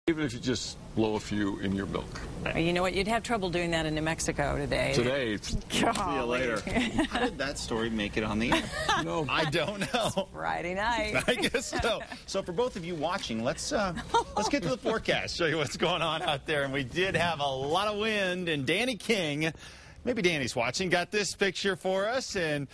Even if you just blow a few in your milk. You know what? You'd have trouble doing that in New Mexico today. Today, it's See you later. How did that story make it on the air? no. I don't know. Friday night. I guess so. So for both of you watching, let's get to the forecast, show you what's going on out there. And we did have a lot of wind, and Danny King, maybe Danny's watching, got this picture for us, and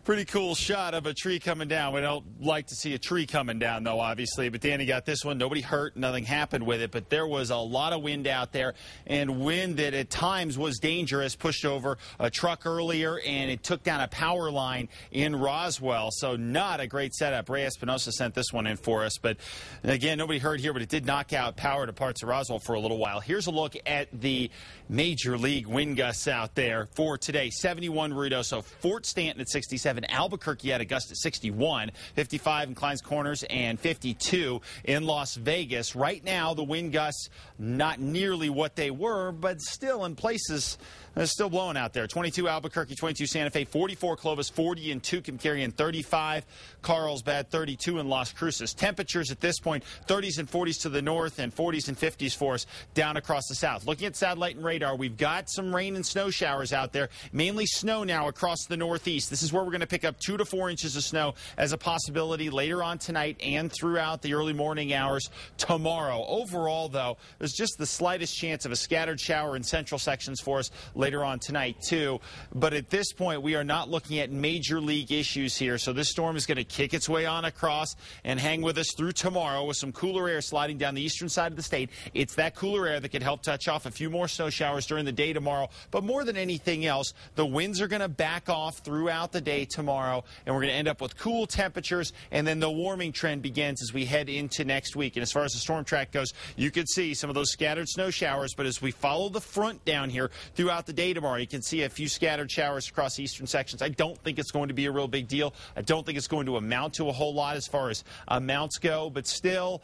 pretty cool shot of a tree coming down. We don't like to see a tree coming down, though, obviously. But Danny got this one. Nobody hurt. Nothing happened with it. But there was a lot of wind out there, and wind that at times was dangerous. Pushed over a truck earlier, and it took down a power line in Roswell. So not a great setup. Ray Espinosa sent this one in for us. But, again, nobody hurt here, but it did knock out power to parts of Roswell for a little while. Here's a look at the major league wind gusts out there for today. 71 Ruidoso, Fort Stanton at 67. Albuquerque had a gust at 61, 55 in Clines Corners, and 52 in Las Vegas. Right now, the wind gusts not nearly what they were, but still in places, still blowing out there. 22 Albuquerque, 22 Santa Fe, 44 Clovis, 40 in Tucumcari, and 35 Carlsbad, 32 in Las Cruces. Temperatures at this point, 30s and 40s to the north and 40s and 50s for us down across the south. Looking at satellite and radar, we've got some rain and snow showers out there, mainly snow now across the northeast. This is where we're going to pick up 2 to 4 inches of snow as a possibility later on tonight and throughout the early morning hours tomorrow. Overall, though, there's just the slightest chance of a scattered shower in central sections for us later on tonight, too. But at this point, we are not looking at major league issues here. So this storm is going to kick its way on across and hang with us through tomorrow with some cooler air sliding down the eastern side of the state. It's that cooler air that could help touch off a few more snow showers during the day tomorrow. But more than anything else, the winds are going to back off throughout the day tomorrow, and we're going to end up with cool temperatures, and then the warming trend begins as we head into next week. And as far as the storm track goes, you could see some of those scattered snow showers, but as we follow the front down here throughout the day tomorrow, you can see a few scattered showers across the eastern sections. I don't think it's going to be a real big deal. I don't think it's going to amount to a whole lot as far as amounts go, but still,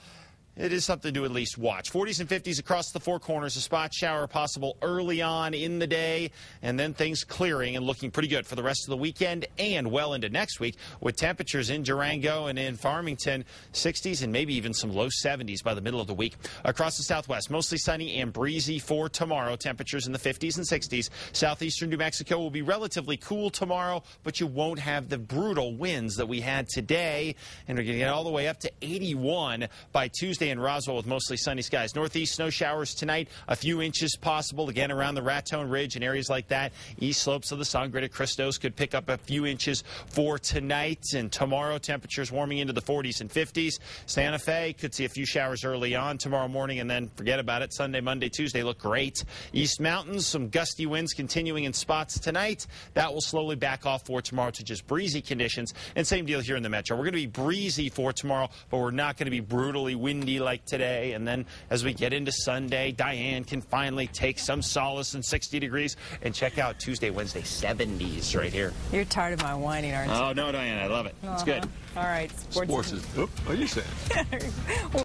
it is something to at least watch. 40s and 50s across the four corners. A spot shower possible early on in the day, and then things clearing and looking pretty good for the rest of the weekend and well into next week, with temperatures in Durango and in Farmington 60s and maybe even some low 70s by the middle of the week. Across the southwest, mostly sunny and breezy for tomorrow. Temperatures in the 50s and 60s. Southeastern New Mexico will be relatively cool tomorrow, but you won't have the brutal winds that we had today, and we're going to get all the way up to 81 by Tuesday in Roswell with mostly sunny skies. Northeast snow showers tonight, a few inches possible again around the Raton Ridge and areas like that. East slopes of the Sangre de Cristos could pick up a few inches for tonight, and tomorrow temperatures warming into the 40s and 50s. Santa Fe could see a few showers early on tomorrow morning, and then forget about it. Sunday, Monday, Tuesday look great. East Mountains, some gusty winds continuing in spots tonight. That will slowly back off for tomorrow to just breezy conditions, and same deal here in the metro. We're going to be breezy for tomorrow, but we're not going to be brutally windy like today. And then as we get into Sunday, Diane can finally take some solace in 60 degrees and check out Tuesday, Wednesday, 70s right here. You're tired of my whining, aren't you? Oh, no, Diane, I love it. It's good. All right. Sports is, what are you saying?